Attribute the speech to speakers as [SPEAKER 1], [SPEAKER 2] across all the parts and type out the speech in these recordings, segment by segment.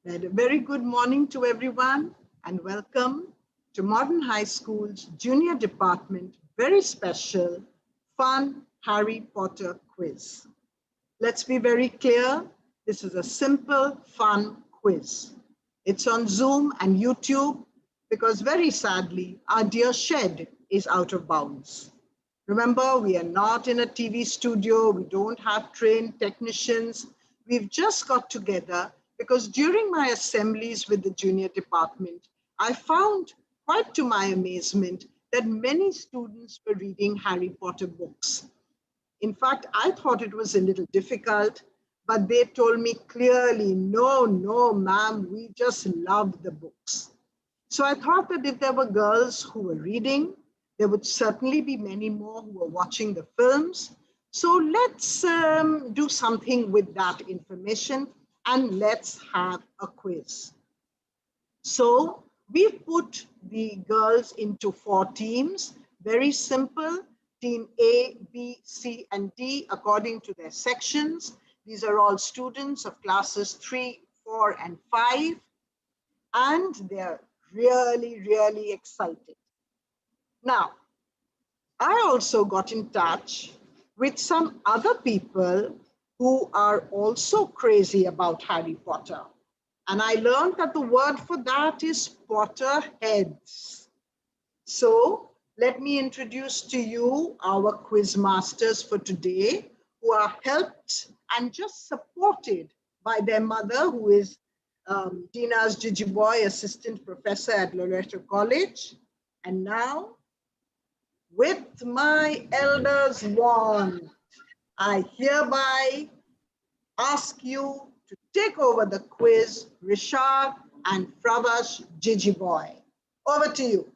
[SPEAKER 1] A very good morning to everyone and welcome to Modern High School's Junior Department very special fun Harry Potter quiz. Let's be very clear, this is a simple fun quiz. It's on Zoom and YouTube because very sadly our dear shed is out of bounds. Remember, we are not in a TV studio, we don't have trained technicians. We've just got together because during my assemblies with the junior department, I found, quite to my amazement, that many students were reading Harry Potter books. In fact, I thought it was a little difficult, but they told me clearly, no, ma'am, we just loved the books. So I thought that if there were girls who were reading, there would certainly be many more who were watching the films. So let's do something with that information and let's have a quiz. So we've put the girls into 4 teams, very simple, team A, B, C, and D, according to their sections. These are all students of classes 3, 4, and 5, and they're really excited. Now, I also got in touch with some other people who are also crazy about Harry Potter. And I learned that the word for that is Potterheads. So let me introduce to you our quiz masters for today, who are helped and just supported by their mother, who is Dina's Gigi Boy, assistant professor at Loreto College. And now, with my elder's wand, I hereby ask you to take over the quiz, Rishad and Fravash Gigi Boy. Over to you.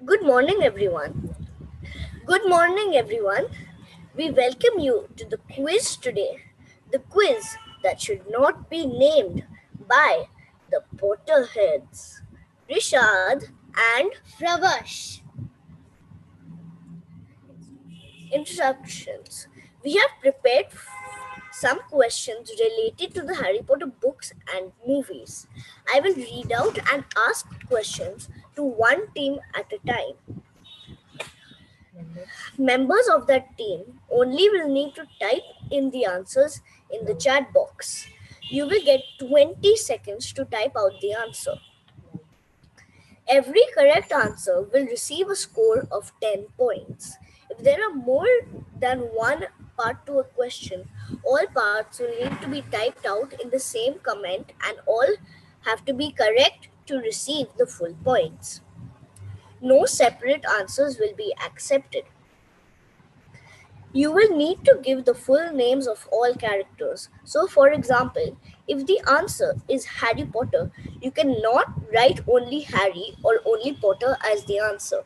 [SPEAKER 2] Good morning, everyone. Good morning, everyone. We welcome you to the quiz today. The quiz that should not be named by the Potterheads, Rishad and Fravash. Introductions. We have prepared some questions related to the Harry Potter books and movies. I will read out and ask questions to one team at a time. Members of that team only will need to type in the answers in the chat box. You will get 20 seconds to type out the answer. Every correct answer will receive a score of 10 points. If there are more than one part to a question, all parts will need to be typed out in the same comment and all have to be correct to receive the full points. No separate answers will be accepted. You will need to give the full names of all characters. So, for example, if the answer is Harry Potter, you cannot write only Harry or only Potter as the answer.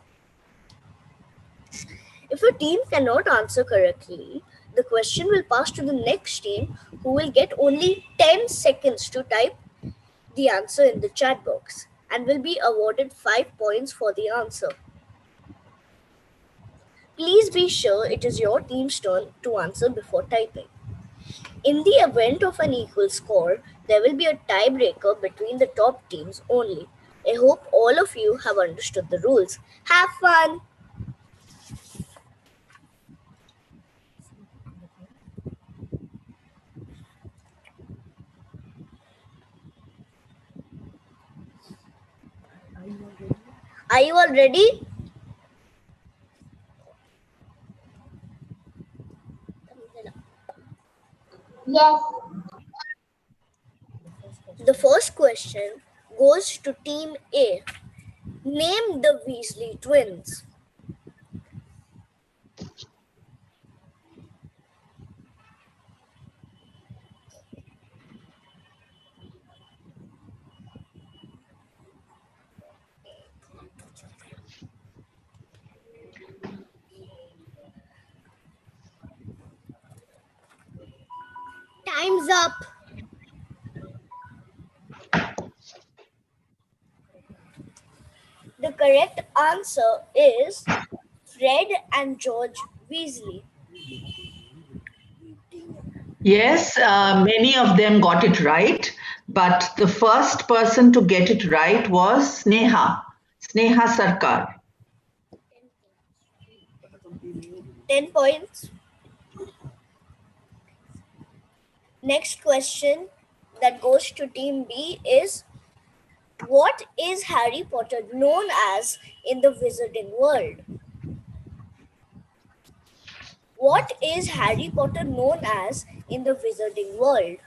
[SPEAKER 2] If a team cannot answer correctly, the question will pass to the next team who will get only 10 seconds to type the answer in the chat box and will be awarded 5 points for the answer. Please be sure it is your team's turn to answer before typing. In the event of an equal score, there will be a tiebreaker between the top teams only. I hope all of you have understood the rules. Have fun! Are you all ready?
[SPEAKER 3] Yes.
[SPEAKER 2] The first question goes to Team A. Name the Weasley twins. Time's up. The correct answer is Fred and George Weasley.
[SPEAKER 3] Yes, many of them got it right, but the first person to get it right was Sneha Sarkar.
[SPEAKER 2] 10 points. Next question that goes to Team B is, what is Harry Potter known as in the wizarding world? What is Harry Potter known as in the wizarding world?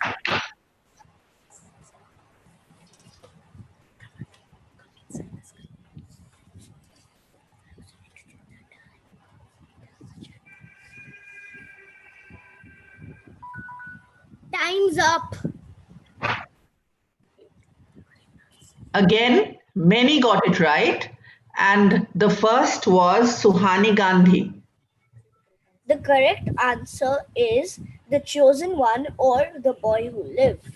[SPEAKER 2] Time's up.
[SPEAKER 3] Again, many got it right, and the first was Suhani Gandhi.
[SPEAKER 2] The correct answer is The Chosen One, or The Boy Who Lived.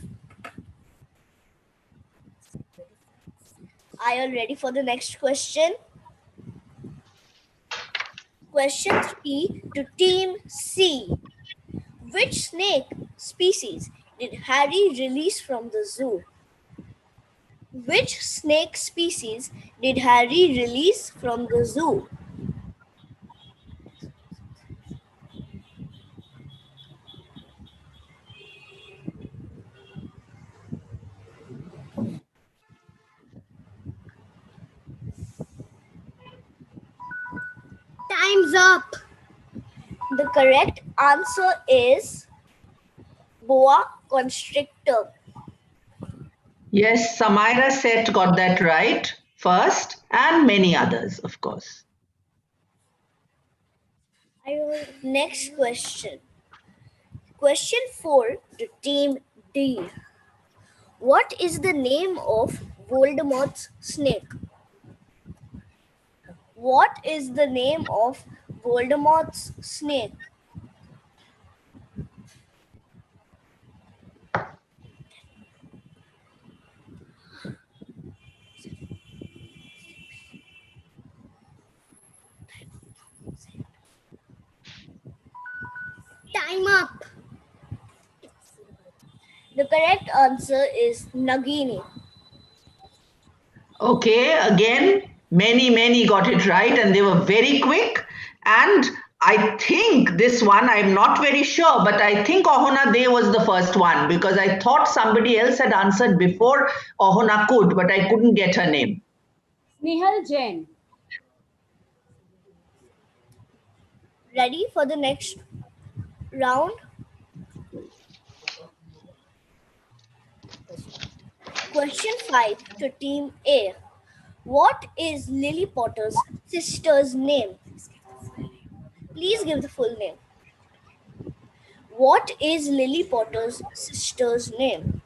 [SPEAKER 2] Are you ready for the next question? Question 3 to Team C. Which snake species did Harry release from the zoo? Which snake species did Harry release from the zoo? Time's up. The correct answer is boa constrictor.
[SPEAKER 3] Yes, Samaira Seth got that right first, and many others, of course.
[SPEAKER 2] Next question. Question 4 to Team D. What is the name of Voldemort's snake? What is the name of Voldemort's snake? Time up. The correct answer is Nagini.
[SPEAKER 3] Okay, again, many got it right, and they were very quick. And I think this one, I'm not very sure, but I think Ohana De was the first one, because I thought somebody else had answered before Ohana could, but I couldn't get her name.
[SPEAKER 4] Nihal Jain.
[SPEAKER 2] Ready for the next round? Question 5 to Team A. What is Lily Potter's sister's name? Please give the full name. What is Lily Potter's sister's name?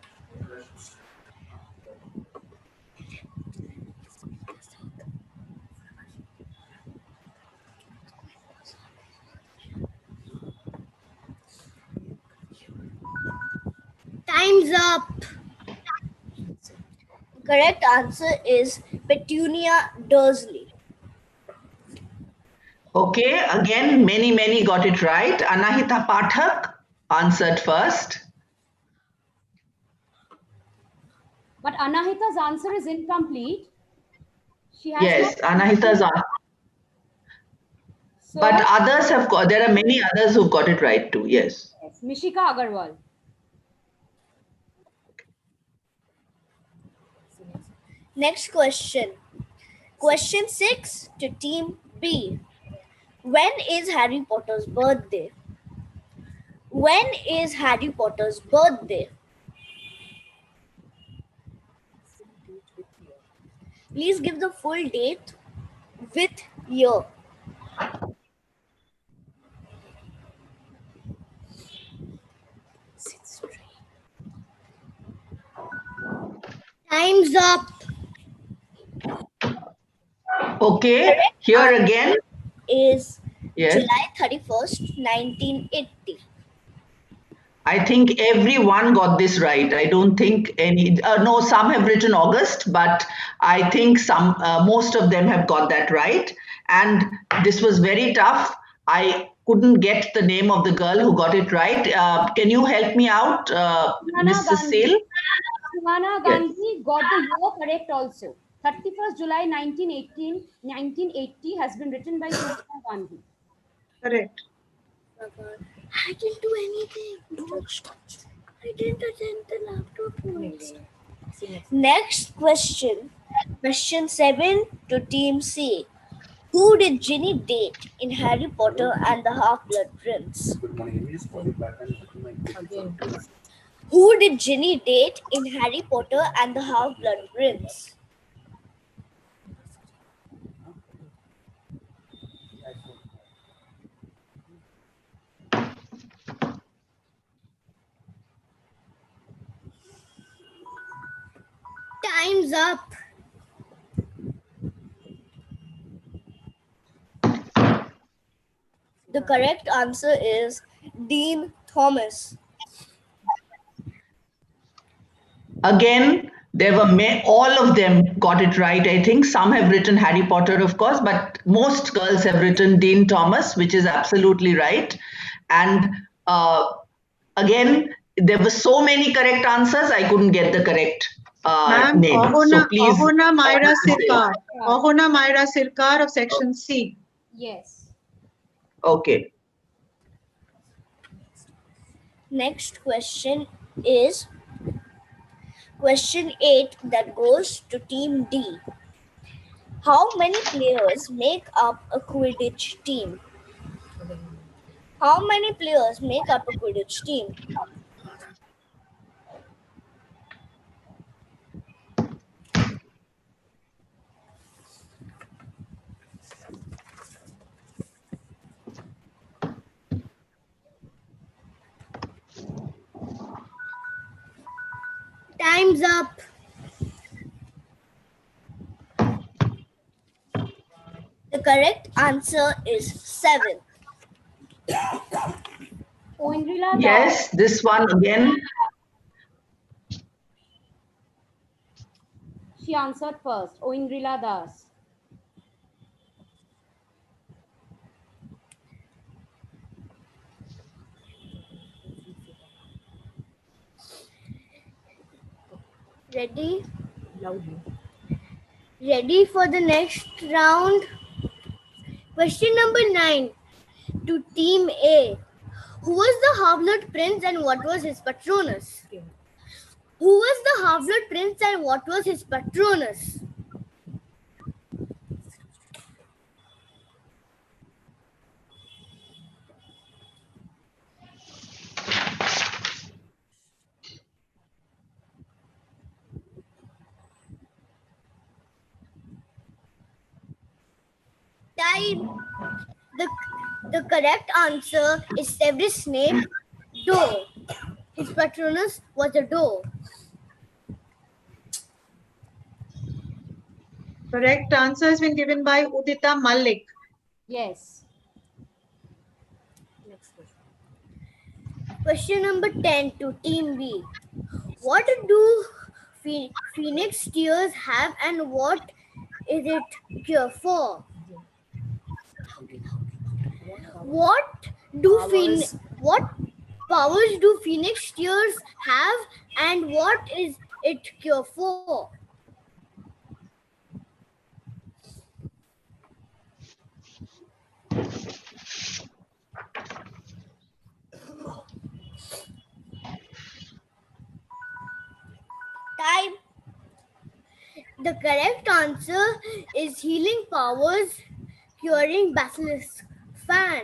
[SPEAKER 2] Time's up. Correct answer is Petunia Dursley.
[SPEAKER 3] Okay, again, many got it right. Anahita Pathak answered first.
[SPEAKER 4] But Anahita's answer is incomplete. She has
[SPEAKER 3] Yes, Anahita's answer.
[SPEAKER 4] So,
[SPEAKER 3] but others have got, there are many others who've got it right too, yes.
[SPEAKER 4] Yes, Mishika Agarwal.
[SPEAKER 2] Next question. Question 6 to Team B. When is Harry Potter's birthday? When is Harry Potter's birthday? Please give the full date with year. Time's up.
[SPEAKER 3] Okay,
[SPEAKER 2] Correct
[SPEAKER 3] here
[SPEAKER 2] answer
[SPEAKER 3] again
[SPEAKER 2] is
[SPEAKER 3] yes.
[SPEAKER 2] July 31st, 1980.
[SPEAKER 3] I think everyone got this right. I don't think any, no, some have written August, but I think most of them have got that right. And this was very tough. I couldn't get the name of the girl who got it right. Can you help me out, Mr. Sale?
[SPEAKER 4] Suhana
[SPEAKER 3] Yes.
[SPEAKER 4] Gandhi got the year correct also. 31st July 1980 has been written by Suhana Gandhi.
[SPEAKER 1] Correct.
[SPEAKER 2] I didn't do anything. I didn't attend the laptop once. Next question. Question 7 to Team C. Who did Ginny date in Harry Potter and the Half-Blood Prince? Who did Ginny date in Harry Potter and the Half-Blood Prince? Time's up. The correct answer is Dean Thomas.
[SPEAKER 3] Again, there were all of them got it right. I think some have written Harry Potter, of course, but most girls have written Dean Thomas, which is absolutely right. And again, there were so many correct answers, I couldn't get the correct
[SPEAKER 1] Ma'am,
[SPEAKER 3] name. So please.
[SPEAKER 1] Ahona Myra Sirkar. Ahona Myra Sirkar of section C.
[SPEAKER 4] Yes.
[SPEAKER 3] Okay.
[SPEAKER 2] Next question is question 8 that goes to Team D. How many players make up a Quidditch team? How many players make up a Quidditch team? Time's up. The correct answer is 7.
[SPEAKER 4] Oindrila Das.
[SPEAKER 3] Yes, this one again.
[SPEAKER 4] She answered first. Oindrila Das.
[SPEAKER 2] Ready? Ready for the next round? Question number 9 to Team A. Who was the Half-Blood Prince and what was his Patronus? Who was the Half-Blood Prince and what was his Patronus? Time. The correct answer is Severus Snape, Doe. His Patronus was a doe.
[SPEAKER 1] Correct answer has been given by Udita Malik.
[SPEAKER 4] Yes.
[SPEAKER 2] Question number 10 to Team B. What do phoenix tears have and what is it cure for? What powers do phoenix tears have and what is it cure for? Time. The correct answer is healing powers curing basilisk fan.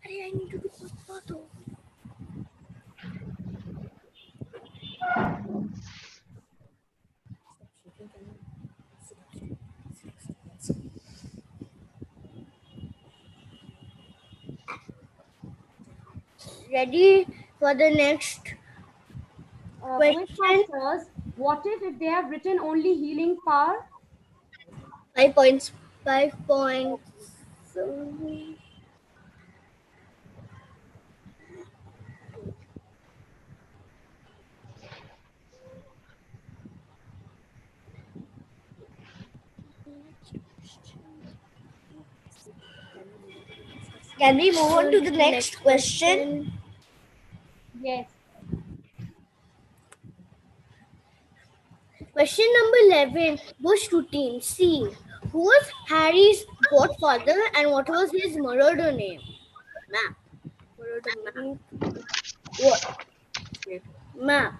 [SPEAKER 2] I need to do photo. Ready for the next
[SPEAKER 4] Question
[SPEAKER 2] question?
[SPEAKER 4] answers. What if they have written only healing power?
[SPEAKER 2] 5 points. 5 points. Can we move on to the next question?
[SPEAKER 4] Yes.
[SPEAKER 2] Question number 11 was to team C. Who was Harry's godfather and what was his marauder name? Map. Marauder map. What? Map.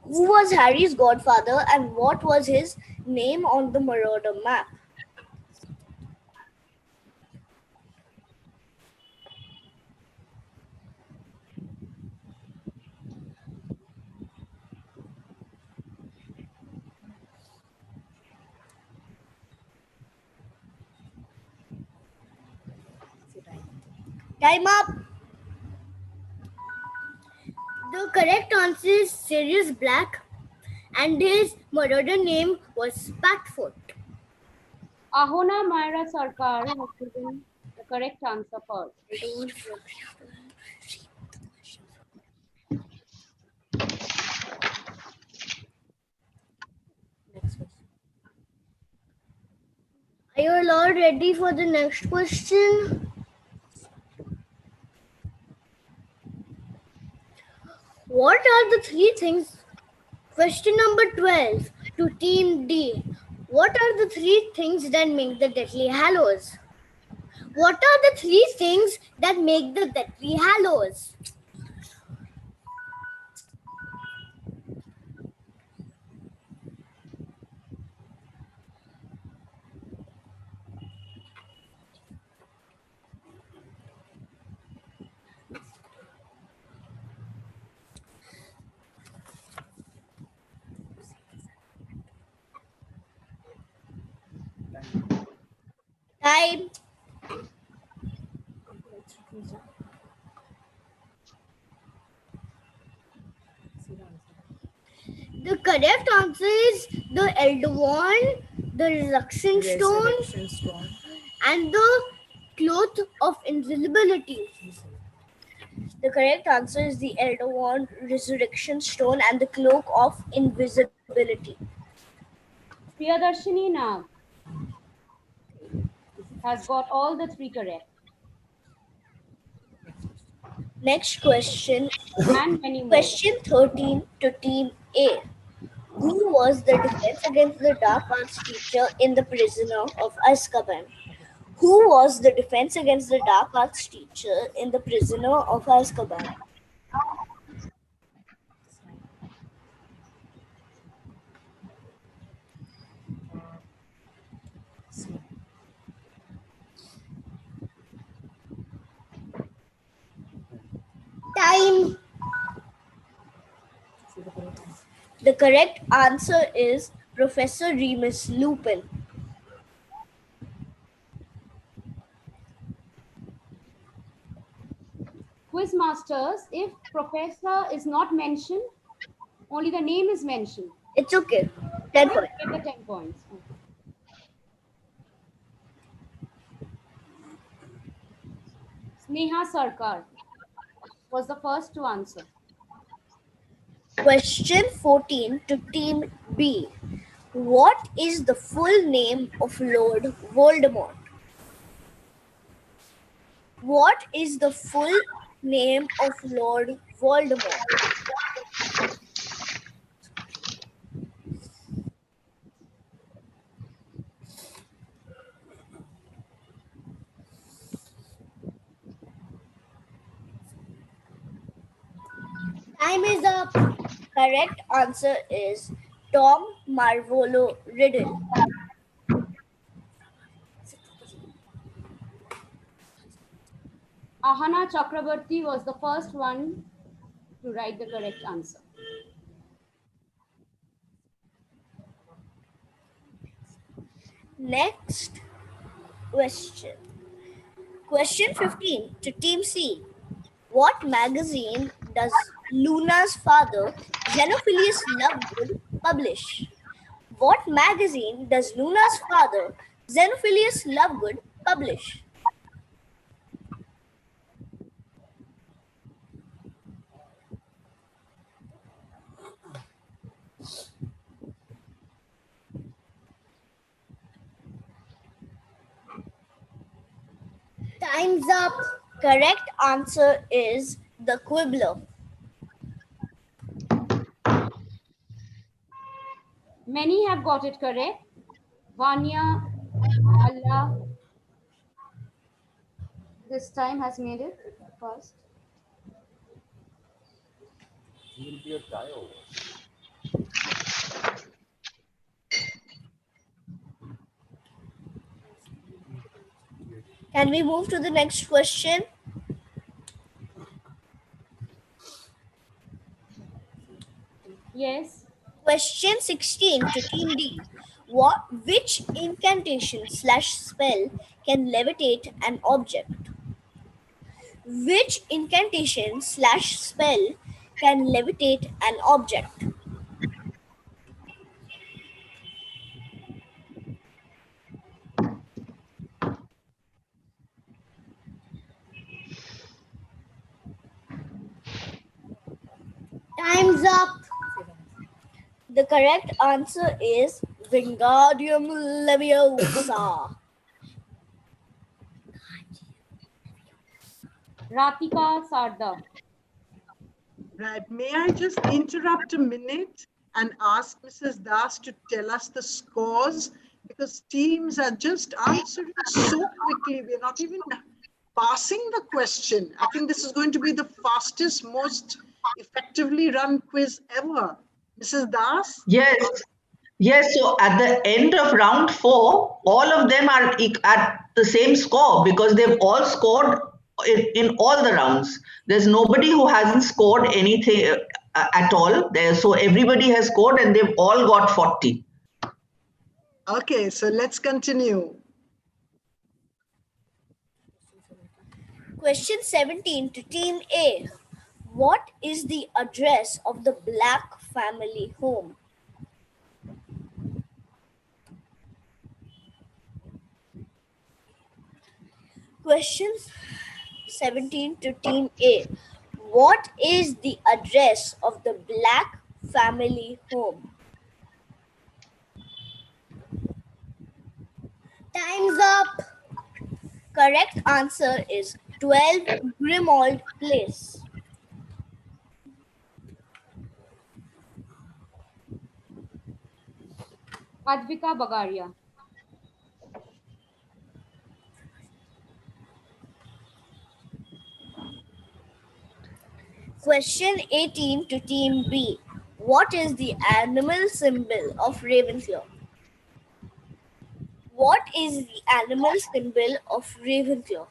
[SPEAKER 2] Who was Harry's godfather and what was his name on the marauder map? Time up. The correct answer is Sirius Black and his marauder name was Patfoot.
[SPEAKER 4] Ahona Myra Sarkar has given the correct answer first.
[SPEAKER 2] Are you all ready for the next question? What are the three things? Question number 12 to Team D. What are the three things that make the Deathly Hallows? What are the three things that make the Deathly Hallows? Time. The correct answer is the Eldorn, the Resurrection Stone, and the Cloth of Invisibility. The correct answer is the Eldorn, Resurrection Stone, and the Cloak of Invisibility.
[SPEAKER 4] Priyadarshini Nag has got all the three correct.
[SPEAKER 2] Next question.
[SPEAKER 4] And many more.
[SPEAKER 2] Question 13 to Team A. Who was the defense against the dark arts teacher in The Prisoner of Azkaban? Who was the defense against the dark arts teacher in The Prisoner of Azkaban? Time. The correct answer is Professor Remus Lupin.
[SPEAKER 4] Quizmasters, if professor is not mentioned, only the name is mentioned.
[SPEAKER 2] It's okay. 10 points.
[SPEAKER 4] Get the 10 points. Sneha Sarkar was the first to answer.
[SPEAKER 2] Question 14 to Team B. What is the full name of Lord Voldemort? What is the full name of Lord Voldemort? Time is up. Correct answer is Tom Marvolo Riddle.
[SPEAKER 4] Ahana Chakrabarti was the first one to write the correct answer.
[SPEAKER 2] Next question. Question 15 to Team C. What magazine does Luna's father, Xenophilius Lovegood, publish? What magazine does Luna's father, Xenophilius Lovegood, publish? Time's up. Correct answer is the quibbler.
[SPEAKER 4] Many have got it correct. Vanya, Allah, this time has made it first.
[SPEAKER 5] Will be a tie over.
[SPEAKER 2] Can we move to the next question?
[SPEAKER 4] Yes.
[SPEAKER 2] Question 16 to Team D. Which incantation / spell can levitate an object? Which incantation / spell can levitate an object? Time's up. The correct answer is Wingardium Leviosa.
[SPEAKER 4] Ratika Sarda.
[SPEAKER 1] Right. May I just interrupt a minute and ask Mrs. Das to tell us the scores? Because teams are just answering so quickly. We're not even passing the question. I think this is going to be the fastest, most effectively run quiz ever. Mrs. Das?
[SPEAKER 3] Yes. Yes, so at the end of round 4, all of them are at the same score because they've all scored in all the rounds. There's nobody who hasn't scored anything at all there. So everybody has scored and they've all got 40.
[SPEAKER 1] Okay, so let's continue.
[SPEAKER 2] Question 17 to Team A. What is the address of the Black family home? Question 17 to Team A. What is the address of the Black family home? Time's up. Correct answer is 12 Grimald Place.
[SPEAKER 4] Advika Bagaria.
[SPEAKER 2] Question 18 to Team B. What is the animal symbol of Ravenclaw? What is the animal symbol of Ravenclaw?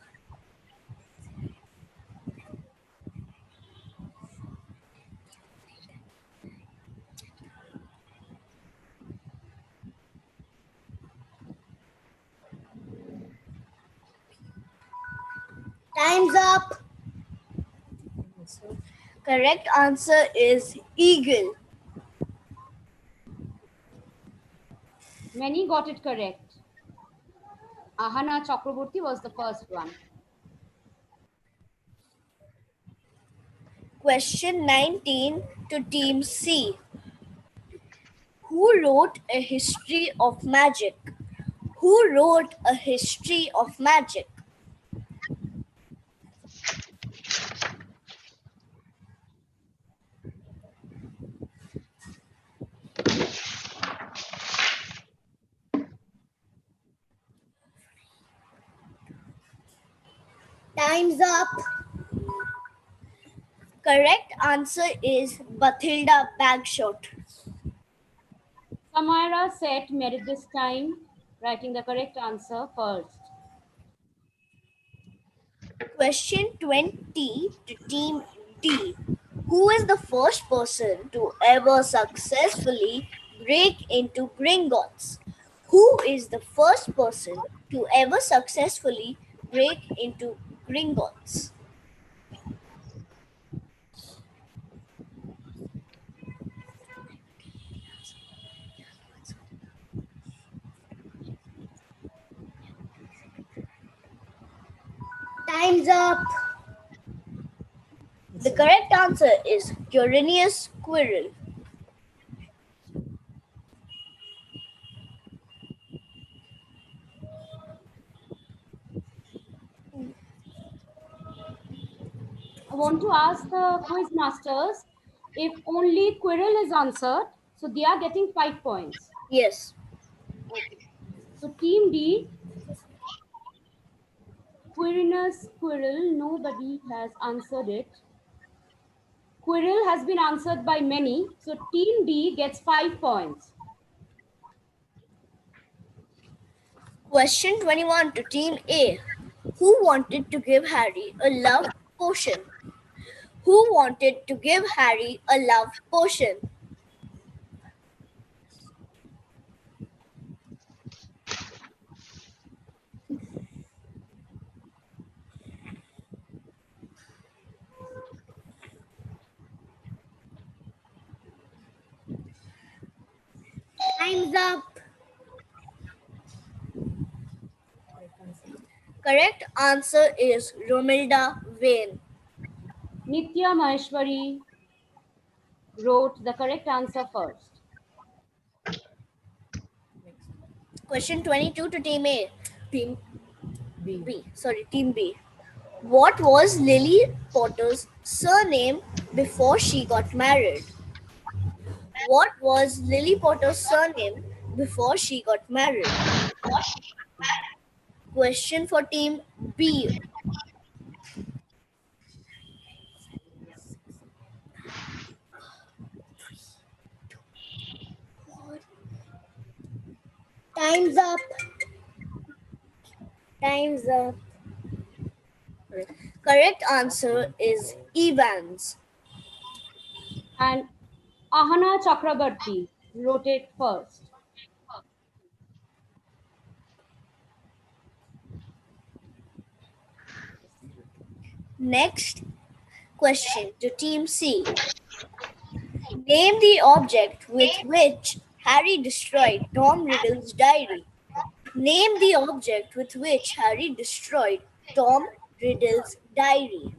[SPEAKER 2] Time's up. Correct answer is eagle.
[SPEAKER 4] Many got it correct. Ahana Chakraborty was the first one.
[SPEAKER 2] Question 19 to Team C. Who wrote a history of magic? Who wrote a history of magic? Time's up. Correct answer is Bathilda Bagshot.
[SPEAKER 4] Samira Seth made it this time, writing the correct answer first.
[SPEAKER 2] Question 20 to Team D. Who is the first person to ever successfully break into Gringotts? Who is the first person to ever successfully break into Gringotts? Time's up. The correct answer is Quirinius Quirrell.
[SPEAKER 4] want to ask the quiz masters if only Quirrell is answered, so they are getting 5 points.
[SPEAKER 2] Yes.
[SPEAKER 4] Okay. So team D, Quirinus Quirrell, nobody has answered it. Quirrell has been answered by many, so team D gets 5 points.
[SPEAKER 2] Question 21 to Team A. Who wanted to give Harry a love potion? Who wanted to give Harry a love potion? Time's up. Correct answer is Romilda Vane.
[SPEAKER 4] Nitya Maheshwari wrote the correct answer first.
[SPEAKER 2] Question 22 to Team A. Team B. Team B. What was Lily Potter's surname before she got married? What was Lily Potter's surname before she got married? Question for Team B. Time's up. Time's up. Correct answer is Evans.
[SPEAKER 4] And Ahana Chakrabarti wrote it first.
[SPEAKER 2] Next question to Team C. Name the object with which Harry destroyed Tom Riddle's diary. Name the object with which Harry destroyed Tom Riddle's diary.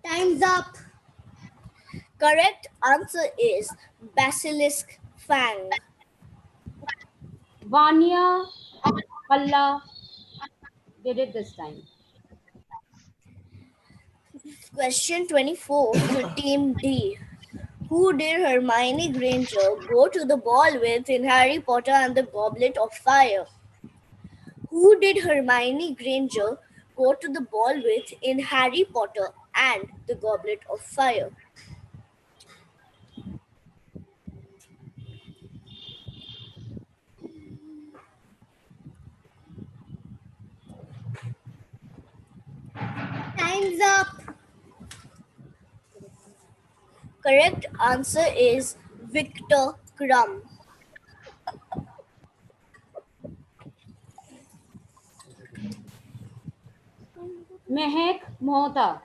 [SPEAKER 2] Time's up. Correct answer is Basilisk Fang.
[SPEAKER 4] Vanya Palla did it this time.
[SPEAKER 2] Question 24 to Team D. Who did Hermione Granger go to the ball with in Harry Potter and the Goblet of Fire? Who did Hermione Granger go to the ball with in Harry Potter and the Goblet of Fire? Time's up. Correct answer is Victor Crumb.
[SPEAKER 4] Mehak Mohta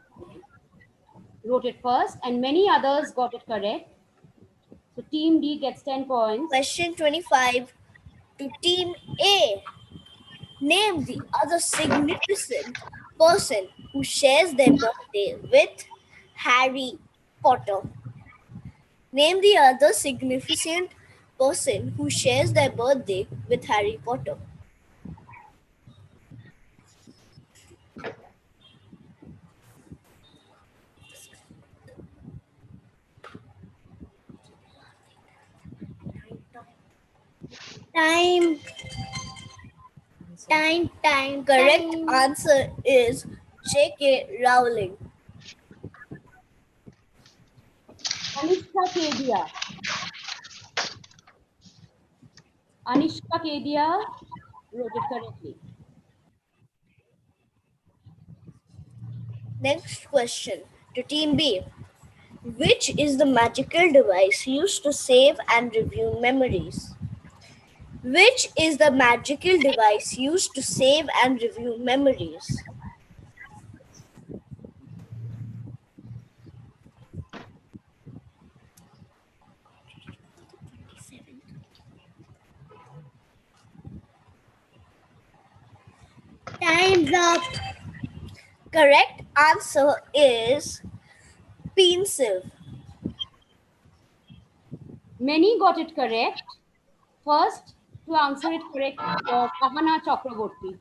[SPEAKER 4] wrote it first, and many others got it correct. So Team D gets 10 points.
[SPEAKER 2] Question 25 to Team A. Name the other significant person who shares their birthday with Harry Potter. Name the other significant person who shares their birthday with Harry Potter. Time. Correct answer is J.K. Rowling.
[SPEAKER 4] Anishka Kedia. Anishka Kedia wrote it correctly.
[SPEAKER 2] Next question to Team B. Which is the magical device used to save and review memories? Which is the magical device used to save and review memories? Time's up. Correct answer is Pensive.
[SPEAKER 4] Many got it correct. First to answer it correct, Kahana Chakraborty.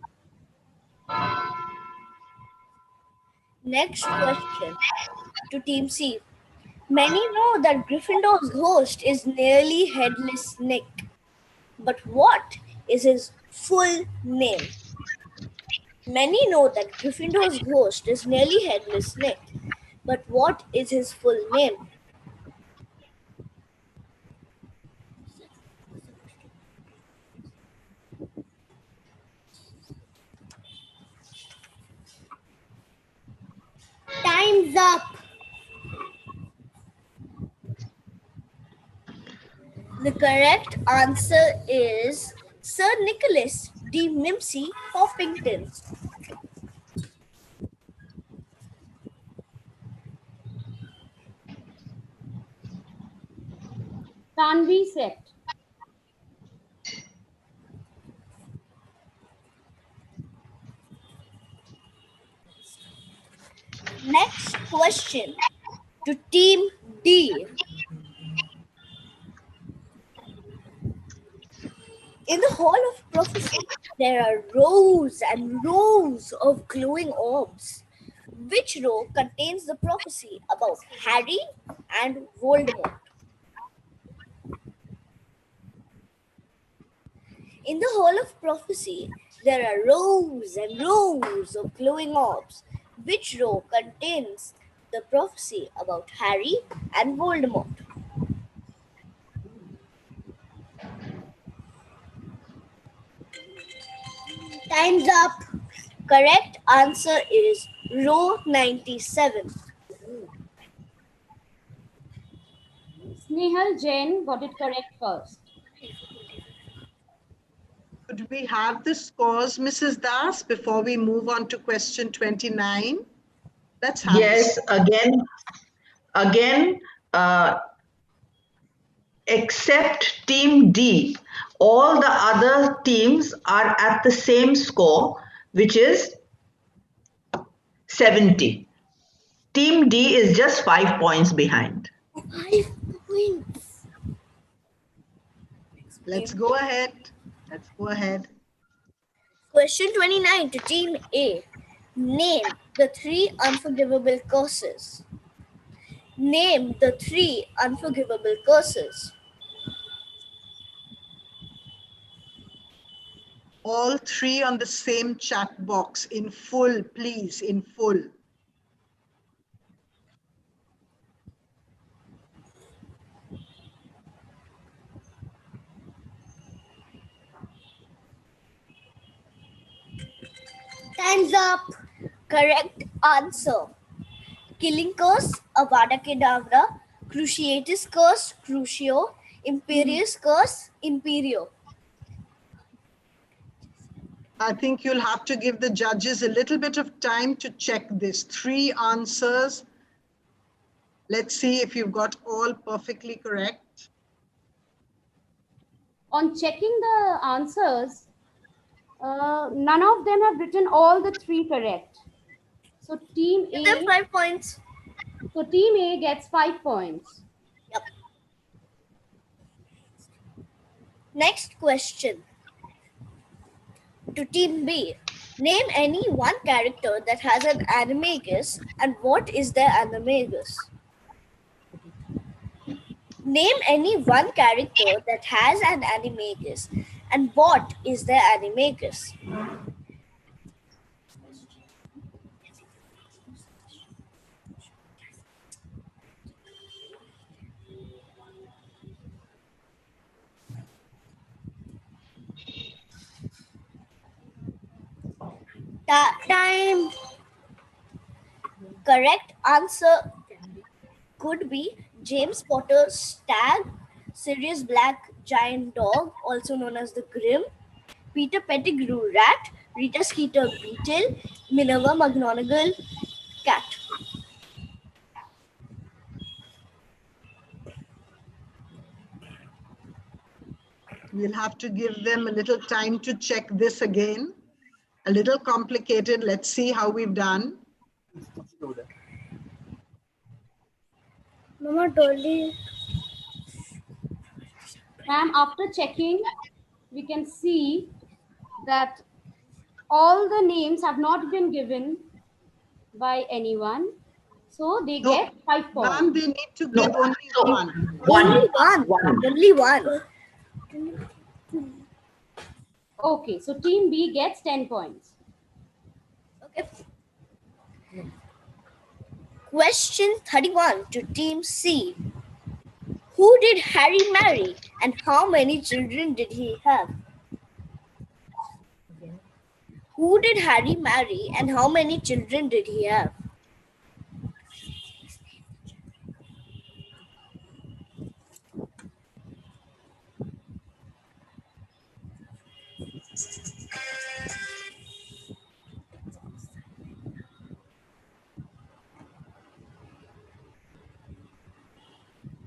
[SPEAKER 2] Next question to Team C. Many know that Gryffindor's ghost is nearly headless Nick. But what is his full name? Many know that Gryffindor's ghost is nearly headless Nick. But what is his full name? Time's up. The correct answer is Sir Nicholas D. Nimsey Poppington.
[SPEAKER 4] Tanvi Seth.
[SPEAKER 2] Next question to Team D. In the Hall of Prophecy, there are rows and rows of glowing orbs. Which row contains the prophecy about Harry and Voldemort? In the Hall of Prophecy, there are rows and rows of glowing orbs. Which row contains the prophecy about Harry and Voldemort? Time's up. Correct answer is row 97.
[SPEAKER 4] Snehal Jain got it correct first.
[SPEAKER 1] Could we have the scores, Mrs. Das, before we move on to question 29? Let's have
[SPEAKER 3] Yes,
[SPEAKER 1] the
[SPEAKER 3] again, except Team D, all the other teams are at the same score, which is 70. Team D is just 5 points behind.
[SPEAKER 2] 5 points.
[SPEAKER 1] Let's go ahead. Let's go ahead.
[SPEAKER 2] Question 29 to Team A. Name the 3 unforgivable curses. Name the 3 unforgivable curses.
[SPEAKER 1] All 3 on the same chat box in full, please, in full.
[SPEAKER 2] Time's up. Correct answer. Killing curse, Avada Kedavra. Cruciatus curse, Crucio. Imperious curse, Imperio.
[SPEAKER 1] I think you'll have to give the judges a little bit of time to check this. 3 answers. Let's see if you've got all perfectly correct.
[SPEAKER 4] On checking the answers, none of them have written all the 3 correct. So Team
[SPEAKER 2] Give them
[SPEAKER 4] A.
[SPEAKER 2] 5 points.
[SPEAKER 4] So Team A gets 5 points.
[SPEAKER 2] Yep. Next question to Team B. Name any one character that has an animagus and what is their animagus? Name any one character that has an animagus and what is their animagus? Time. Correct answer could be James Potter's stag, Sirius Black giant dog, also known as the Grim, Peter Pettigrew rat, Rita Skeeter beetle, Minerva McGonagall cat.
[SPEAKER 1] We'll have to give them a little time to check this again. A little complicated. Let's see how we've done.
[SPEAKER 2] Mama Dolly.
[SPEAKER 4] Ma'am, after checking, we can see that all the names have not been given by anyone. So they
[SPEAKER 1] No,
[SPEAKER 4] get 5
[SPEAKER 1] ma'am,
[SPEAKER 4] points.
[SPEAKER 1] they need to
[SPEAKER 3] No,
[SPEAKER 1] give only
[SPEAKER 3] so
[SPEAKER 1] one.
[SPEAKER 2] Only
[SPEAKER 3] one.
[SPEAKER 2] one. Only one.
[SPEAKER 4] Okay, so team B gets 10 points.
[SPEAKER 2] Okay. Question 31 to Team C. Who did Harry marry and how many children did he have? Who did Harry marry and how many children did he have?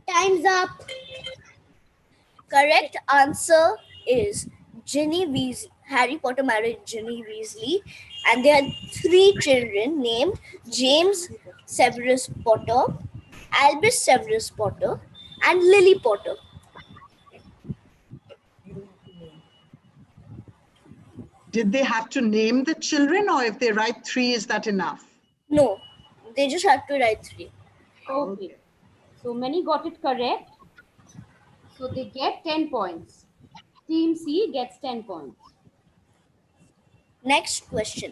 [SPEAKER 2] Time's up. Correct answer is Ginny Weasley. Harry Potter married Ginny Weasley, and they had 3 children named James Severus Potter, Albus Severus Potter, and Lily Potter.
[SPEAKER 1] Did they have to name the children, or if they write 3, is that enough?
[SPEAKER 2] No, they just had to write 3.
[SPEAKER 4] Okay. So many got it correct. So they get 10 points. Team C gets 10 points.
[SPEAKER 2] Next question.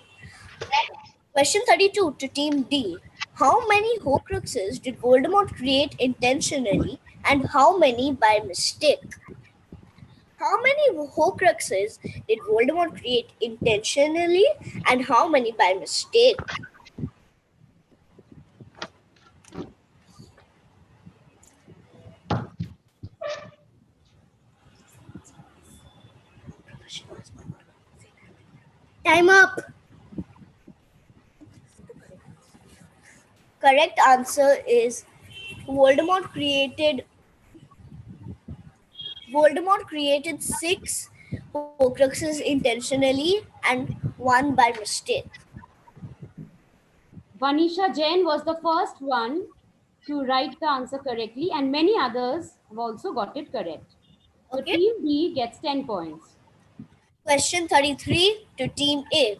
[SPEAKER 2] Question 32 to Team D. How many Horcruxes did Voldemort create intentionally and how many by mistake? How many Horcruxes did Voldemort create intentionally and how many by mistake? Time up. Correct answer is Voldemort created 6 Horcruxes intentionally and 1 by mistake.
[SPEAKER 4] Vanisha Jain was the first one to write the answer correctly, and many others have also got it correct. So
[SPEAKER 2] Okay.
[SPEAKER 4] Team B gets 10 points.
[SPEAKER 2] Question 33 to Team A.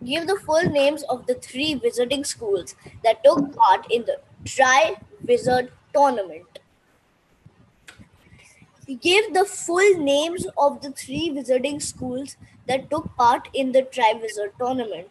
[SPEAKER 2] Give the full names of the 3 wizarding schools that took part in the Tri-Wizard Tournament. Give the full names of the 3 wizarding schools that took part in the Tri-Wizard Tournament.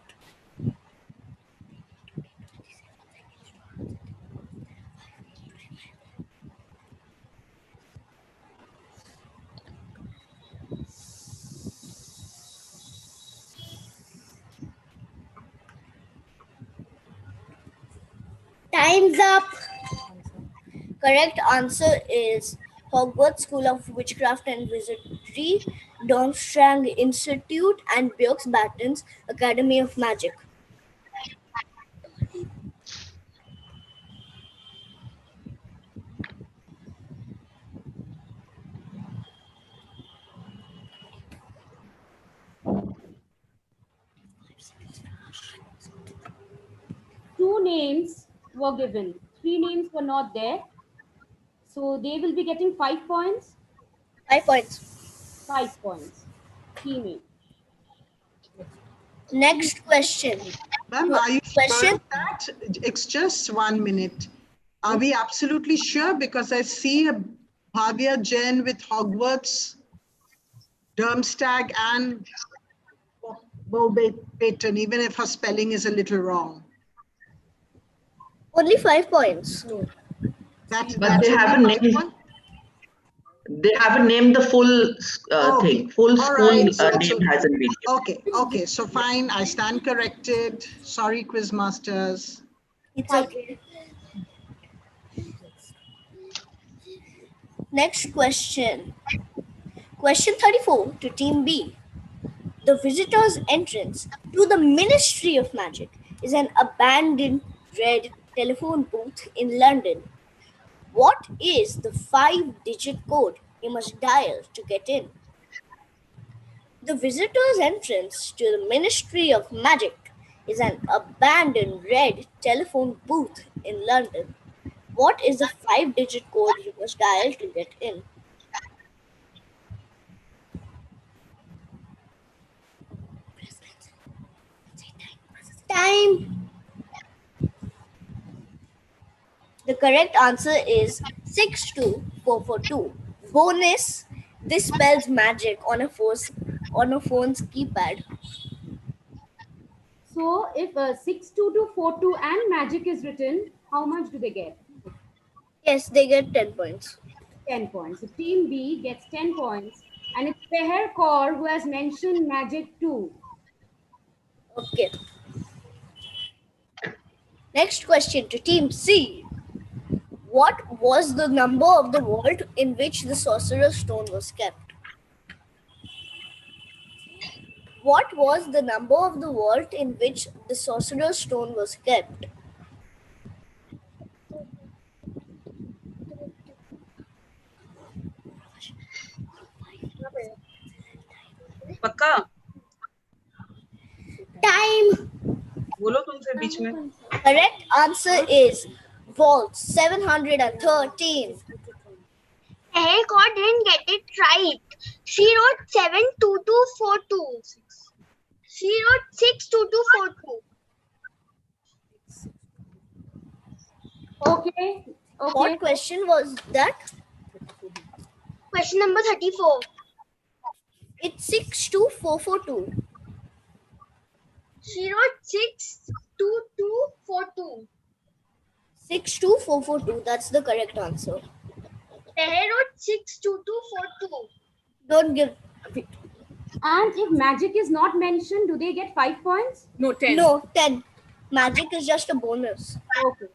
[SPEAKER 2] Time's up. Correct answer is Hogwarts School of Witchcraft and Wizardry, Durmstrang Institute, and Bjork's Academy of Magic.
[SPEAKER 4] Two names were given. 3 names were not there. So they will be getting 5 points.
[SPEAKER 2] 5 points.
[SPEAKER 4] 5 points. Team A.
[SPEAKER 2] Next question.
[SPEAKER 1] Ma'am, are you sure
[SPEAKER 2] Question?
[SPEAKER 1] of that? It's just 1 minute. Are we absolutely sure? Because I see a Bhavya Jain with Hogwarts, Durmstrang, and Mountbatten, even if her spelling is a little wrong.
[SPEAKER 2] Only 5 points.
[SPEAKER 1] That,
[SPEAKER 3] But they haven't named. They haven't named the full thing. Full
[SPEAKER 1] All
[SPEAKER 3] school
[SPEAKER 1] right, so-
[SPEAKER 3] name hasn't been given.
[SPEAKER 1] Okay, so fine, I stand corrected. Sorry, quiz masters.
[SPEAKER 2] It's okay. Next question. Question 34 to Team B. The visitor's entrance to the Ministry of Magic is an abandoned red telephone booth in London. What is the 5-digit code you must dial to get in? The visitor's entrance to the Ministry of Magic is an abandoned red telephone booth in London. What is the 5-digit code you must dial to get in? Time. The correct answer is 62442. Bonus. This spells magic on a phone's keypad.
[SPEAKER 4] So if 62242 and magic is written, how much do they get?
[SPEAKER 2] Yes, they get 10 points.
[SPEAKER 4] 10 points. So team B gets 10 points. And it's Peher Kaur who has mentioned magic too.
[SPEAKER 2] Okay. Next question to team C. What was the number of the vault in which the sorcerer's stone was kept? What was the number of the vault in which the sorcerer's stone was kept?
[SPEAKER 6] पक्का
[SPEAKER 2] Time.
[SPEAKER 6] बोलो तुमसे बीच में
[SPEAKER 2] Correct answer is vault 713.
[SPEAKER 7] Peher Kaur didn't get it right. She wrote 72242. She wrote 62242.
[SPEAKER 4] Okay.
[SPEAKER 2] What question was that?
[SPEAKER 7] Question number 34.
[SPEAKER 2] It's 62442.
[SPEAKER 7] She wrote 62242.
[SPEAKER 2] 62442. That's the correct answer.
[SPEAKER 7] Peher wrote 62242.
[SPEAKER 2] Don't give.
[SPEAKER 4] And if magic is not mentioned, do they get 5 points?
[SPEAKER 6] No, 10.
[SPEAKER 2] No, 10. Magic is just a bonus.
[SPEAKER 4] Okay.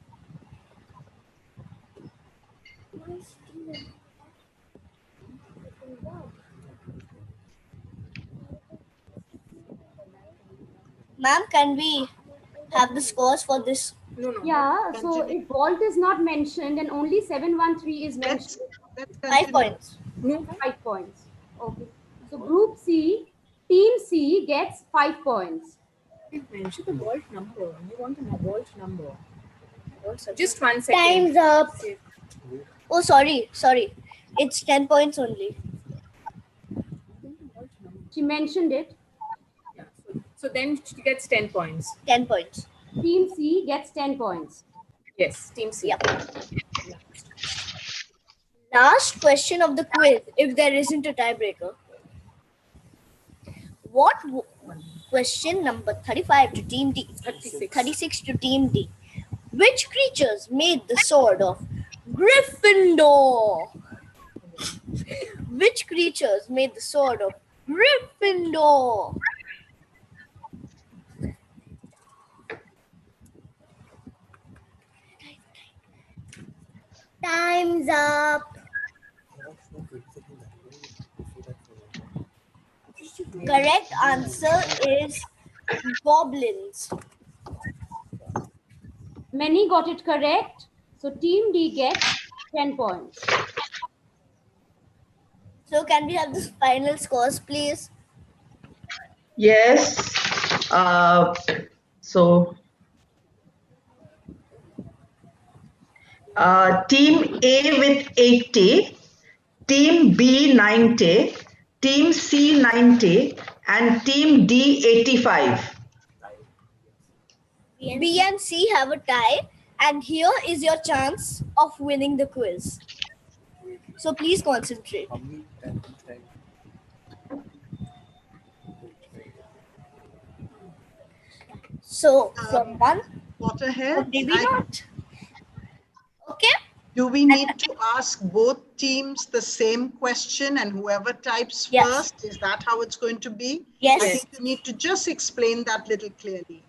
[SPEAKER 2] Ma'am, can we have the scores for this?
[SPEAKER 6] No.
[SPEAKER 4] Yeah, so if vault is not mentioned and only 713 is mentioned,
[SPEAKER 1] Let's
[SPEAKER 2] 5
[SPEAKER 1] continue.
[SPEAKER 2] points.
[SPEAKER 6] No.
[SPEAKER 4] 5 points. Okay. So group C, team C gets 5 points.
[SPEAKER 6] Mention the vault number. You want a vault number. Just 1 second.
[SPEAKER 2] Time's up. Oh, sorry. It's 10 points only.
[SPEAKER 4] She mentioned it.
[SPEAKER 6] Yeah. So then she gets 10 points.
[SPEAKER 2] 10 points.
[SPEAKER 4] Team C gets 10 points.
[SPEAKER 6] Yes, team C.
[SPEAKER 2] Yep. Last question of the quiz, if there isn't a tiebreaker. Question number 35 to team D. 36 to team D. Which creatures made the sword of Gryffindor? Which creatures made the sword of Gryffindor? Time's up. Correct answer is goblins.
[SPEAKER 4] Many got it correct. So team D gets 10 points.
[SPEAKER 2] So can we have the final scores, please?
[SPEAKER 3] Yes. Team A with 80, Team B 90, Team C 90, and Team D 85.
[SPEAKER 2] B and C have a tie, and here is your chance of winning the quiz. So please concentrate. So from one,
[SPEAKER 1] Potterhead,
[SPEAKER 2] maybe not. Okay.
[SPEAKER 1] do we need to ask both teams the same question and whoever types
[SPEAKER 2] Yes.
[SPEAKER 1] first? Is that how it's going to be?
[SPEAKER 2] Yes.
[SPEAKER 1] I think you need to just explain that little clearly.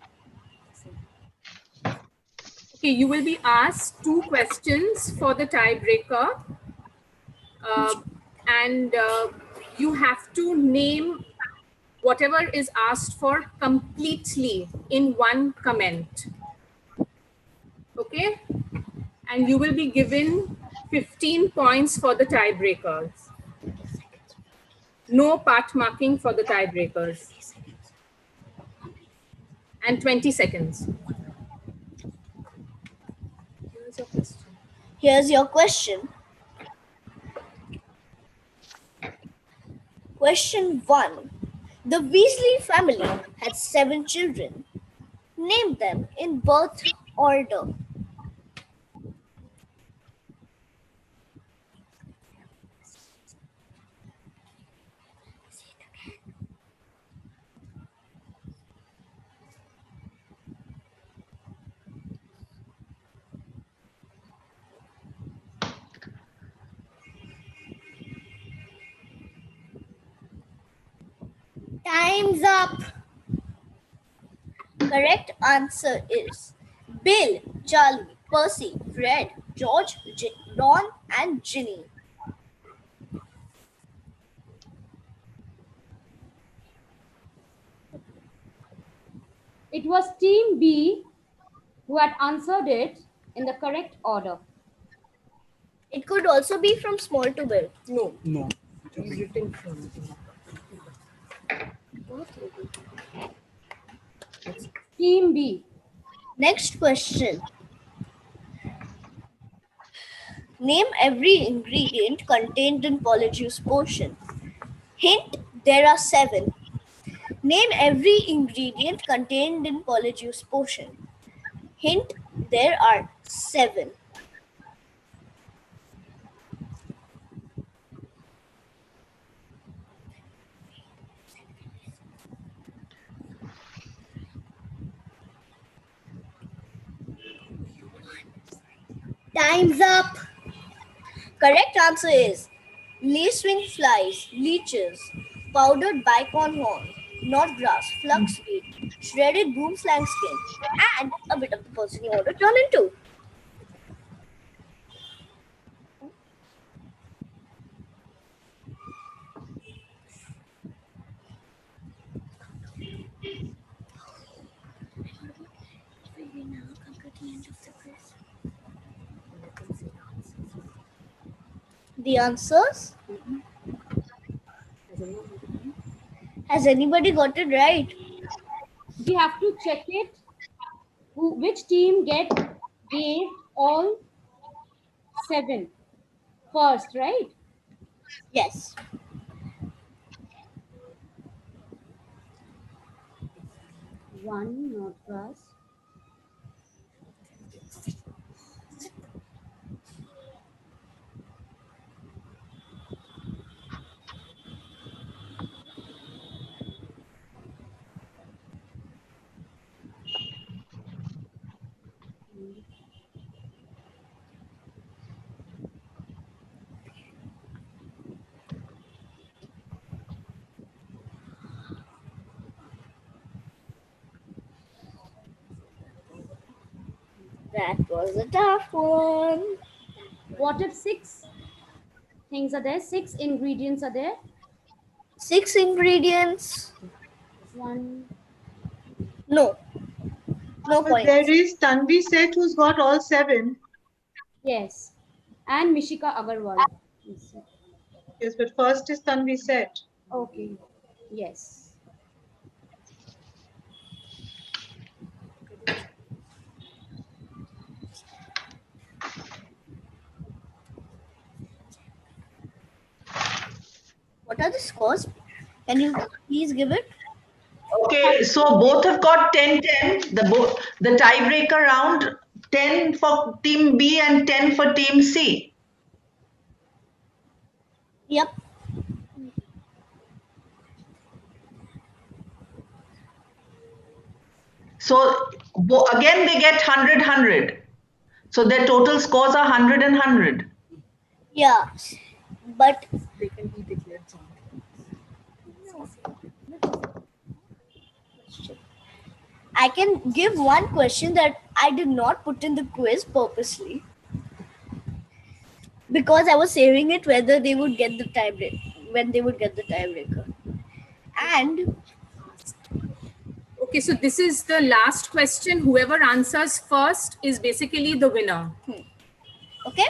[SPEAKER 6] Okay, you will be asked 2 questions for the tiebreaker. And you have to name whatever is asked for completely in one comment. Okay? And you will be given 15 points for the tiebreakers. No part marking for the tiebreakers. And 20 seconds. Here's your question.
[SPEAKER 2] Here's your question. Question 1. The Weasley family had 7 children. Name them in birth order. Time's up. Correct answer is Bill, Charlie, Percy, Fred, George, Ron, and Ginny.
[SPEAKER 4] It was team B who had answered it in the correct order.
[SPEAKER 2] It could also be from small to big.
[SPEAKER 6] No.
[SPEAKER 5] No.
[SPEAKER 6] He's written from.
[SPEAKER 4] Team B.
[SPEAKER 2] Next question. Name every ingredient contained in polyjuice potion. Hint, there are 7. Name every ingredient contained in polyjuice potion. Hint, there are 7. Time's up. Correct answer is lacewing flies, leeches, powdered bicon horn, knotgrass, fluxweed, shredded boomslang skin, and a bit of the person you want to turn into. The answers? Has anybody got it right?
[SPEAKER 4] We have to check it. Which team gave all 7 first, right?
[SPEAKER 2] Yes.
[SPEAKER 4] One, not grass.
[SPEAKER 2] That was a tough one.
[SPEAKER 4] What if 6 things are there? 6 ingredients are there?
[SPEAKER 2] 6 ingredients.
[SPEAKER 4] 1.
[SPEAKER 2] No. No
[SPEAKER 1] But
[SPEAKER 2] points.
[SPEAKER 1] there is Tanvi Seth who's got all 7.
[SPEAKER 4] Yes. And Mishika Agarwal.
[SPEAKER 1] Yes, but first is Tanvi Seth.
[SPEAKER 4] Okay. Yes.
[SPEAKER 2] What are the scores? Can you please give it?
[SPEAKER 3] Okay, so both have got 10-10. The tiebreaker round, 10 for team B and 10 for team C.
[SPEAKER 2] Yep.
[SPEAKER 3] So again, they get 100-100. So their total scores are 100 and 100.
[SPEAKER 2] Yeah. But
[SPEAKER 6] They can be declared champions.
[SPEAKER 2] I can give one question that I did not put in the quiz purposely because I was saving it whether they would get the tiebreaker, when they would get the tiebreaker. And
[SPEAKER 6] Okay, so this is the last question. Whoever answers first is basically the winner.
[SPEAKER 2] okay,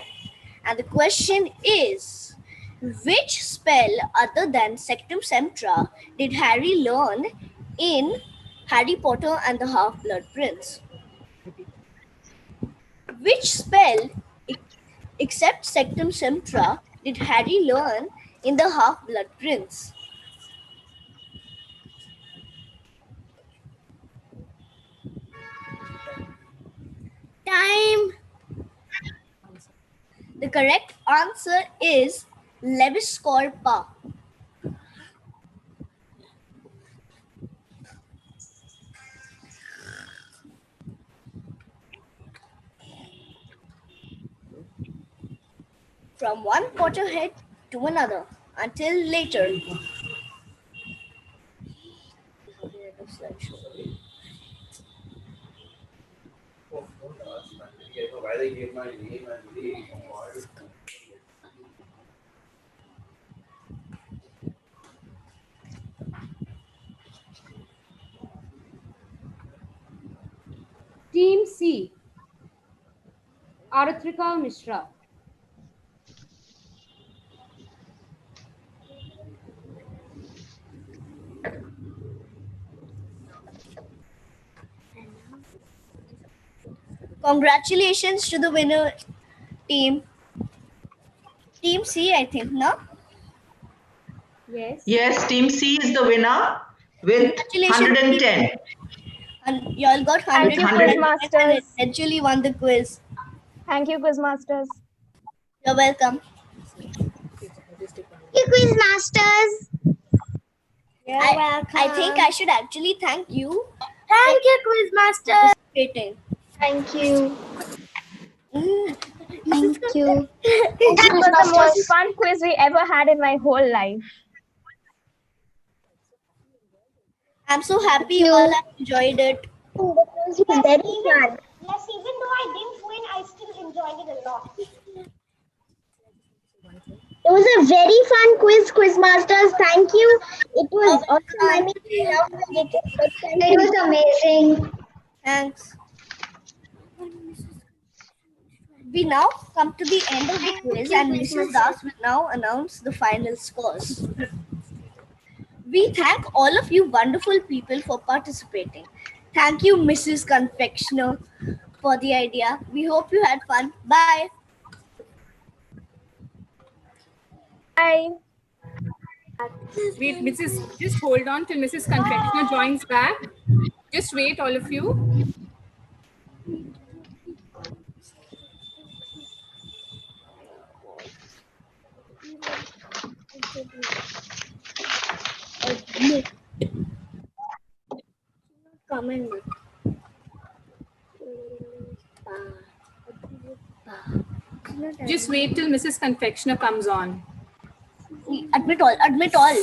[SPEAKER 2] and the question is, which spell other than Sectum Sempra did Harry learn in Harry Potter and the Half-Blood Prince? Which spell except Sectum Sempra did Harry learn in the Half-Blood Prince? Time. The correct answer is Lewis Scorpa. From one Potterhead to another until later.
[SPEAKER 4] Team C, Aratrika Mishra.
[SPEAKER 2] Congratulations to the winner team. Team C, I think, no?
[SPEAKER 4] Yes.
[SPEAKER 3] Yes, Team C is the winner with
[SPEAKER 2] Congratulations,
[SPEAKER 3] 110.
[SPEAKER 2] And you all got
[SPEAKER 8] Thank
[SPEAKER 2] 100
[SPEAKER 8] you,
[SPEAKER 2] and
[SPEAKER 8] Quizmasters.
[SPEAKER 2] eventually won the quiz.
[SPEAKER 8] Thank you, Quizmasters.
[SPEAKER 2] You're welcome.
[SPEAKER 7] You Quizmasters.
[SPEAKER 2] I think I should actually thank you.
[SPEAKER 7] Thank you, Quizmasters.
[SPEAKER 2] Participating.
[SPEAKER 7] Thank you.
[SPEAKER 2] Thank
[SPEAKER 7] you.
[SPEAKER 8] This was the most fun quiz we ever had in my whole life.
[SPEAKER 2] I'm so happy you all have enjoyed it.
[SPEAKER 7] It was very fun. Yes, even though I didn't win, I still enjoyed it a lot. It was a very fun quiz, Quizmasters. Thank you. It was awesome. I mean, it was amazing.
[SPEAKER 2] Thanks. We now come to the end of the quiz and Mrs. Das will now announce the final scores. We thank all of you wonderful people for participating. Thank you, Mrs. Confectioner, for the idea. We hope you had fun. Bye.
[SPEAKER 8] Bye.
[SPEAKER 6] Wait, just hold on till Mrs. Confectioner joins back. Just wait, all of you.
[SPEAKER 2] Comment.
[SPEAKER 6] Just wait till Mrs. Confectioner comes on.
[SPEAKER 2] Admit all. Admit all.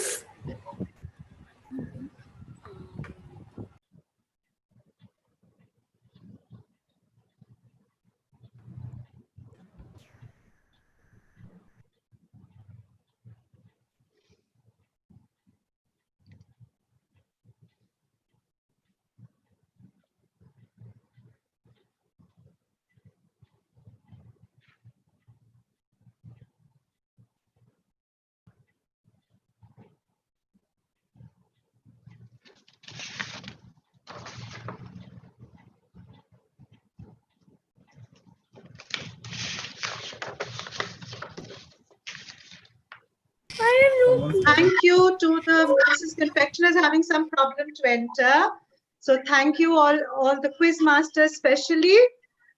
[SPEAKER 1] Thank you to the Mrs. Confectioners having some problem to enter. So thank you all the quiz masters, especially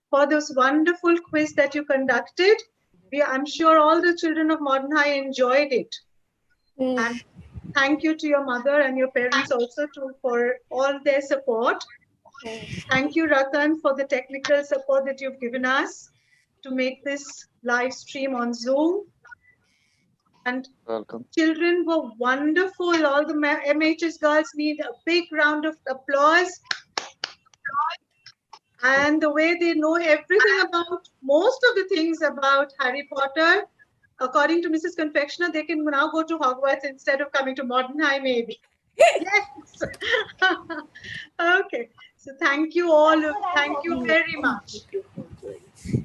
[SPEAKER 1] for this wonderful quiz that you conducted. I'm sure all the children of Modern High enjoyed it. And thank you to your mother and your parents also for all their support. Thank you, Ratan, for the technical support that you've given us to make this live stream on Zoom. And
[SPEAKER 5] Welcome.
[SPEAKER 1] children were wonderful. All the MHS girls need a big round of applause. And the way they know everything about most of the things about Harry Potter, according to Mrs. Confectioner, they can now go to Hogwarts instead of coming to Modern High, maybe. Yes. Okay. So thank you all. Thank you very much.
[SPEAKER 2] You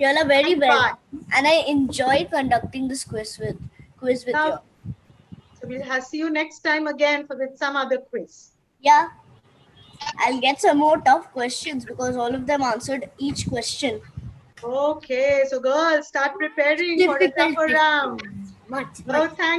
[SPEAKER 2] all are very well. And I enjoyed conducting this quiz with you.
[SPEAKER 1] So we'll see you next time again for some other quiz.
[SPEAKER 2] Yeah. I'll get some more tough questions because all of them answered each question.
[SPEAKER 1] Okay, so girls, start preparing for the
[SPEAKER 2] Difficult
[SPEAKER 1] tougher round.
[SPEAKER 2] Much.
[SPEAKER 1] Oh, thank